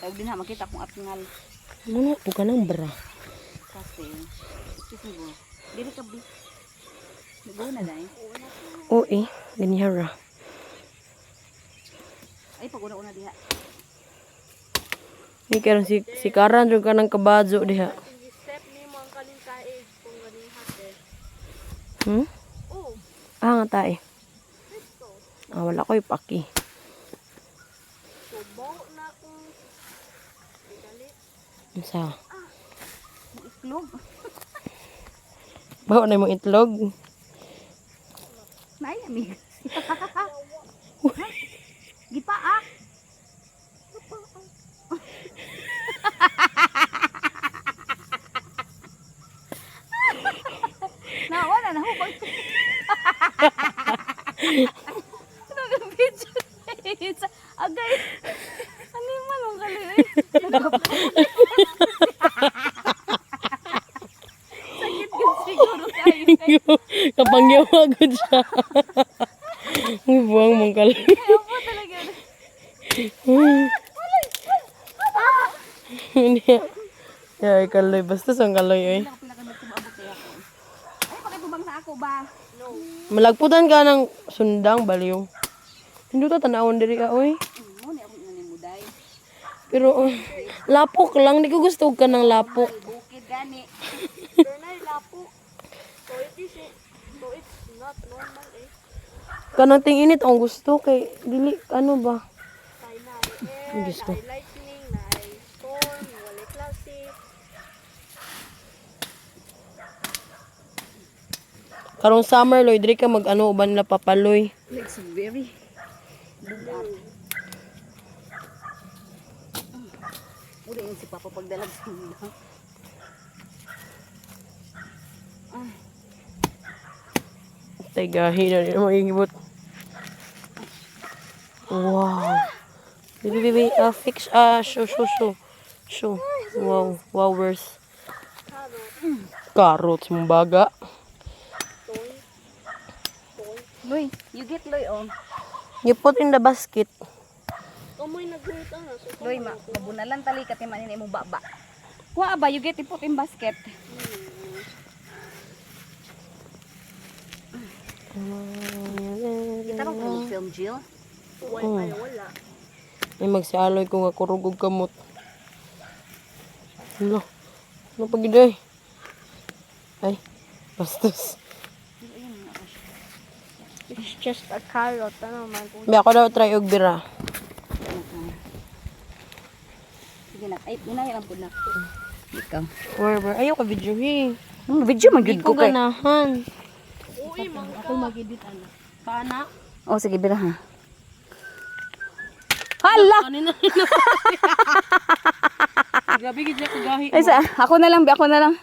Tawag din ha, makita kung apngal. Ano po ka ng bra? Kasi, excuse me, dili ka bi. Nagawa na dahil. Oo eh, ganyan ra. Ay, pag-una-una diha. Hindi karon si Karan dyan ka ng kabadyo diha. Step ni mo ang kaling kaig kung galing hate. Hmm? Oh, Ah, nga tae. Kristo. Ah, wala ko ipaki. Subaw na kung dali. Sa Itlog. bawa na mong itlog. Nay, amiga. Gipa ah. Nawa na hubag. Ano ang video? Agay. Ano yung manong kali eh? Sakit yun siguro kayo. Kapangyawagod siya. Uy, buwang mong kal. Ayaw po talaga. Hindi. Ay, kaloy. Basta sang kaloy eh. Hindi ako pinakamit kumabot kaya ako. Ay, pakitubang na ako ba? No. Malagputan ka ng sundang baliw. Hindi ta tanawon diri ka, oy. Muna ako nanimuday. Pero lapok lang, di ko gusto ka ng lapok. Bukid gani. Pero na lapo. So it's not normal eh. Kanang ting init ang gusto kay dili ano ba? Kay na air, Ang Diyos ko. na lightning, na storm, wala klase. Karong summer loy diri ka mag-ano uban nila papaloy. Looks very bugat. Uli yun si Papa pagdalag sa mga. Tay gahi na rin magigibot. Wow. Bibi, fix, show. Wow, worse. Carrots, mong baga. Loy, you get Loy on. You put in the basket. Kamoy nagluto na. So, Loy, mabunalan tali ka timanin imong baba. Kuha ba, you get ipot in basket. Kita rin kung film Jill. wala. Ay magsialoy ko nga kurugog kamot. Ano? Ano pagiday? Ay, bastos. It's just a carrot. Ano man. May ako daw try og bira. Sige na, ay, unahin ang puna. Ikaw. Where? Ayaw ka video eh. Video man Hindi gid ko ko kay. ganahan. Uy, mga Ako mag-edit ano. Paana? Oh, sige, bira ha. Hala! Kanina. Grabe gid siya kagahi. Ay, ako na lang, ako na lang.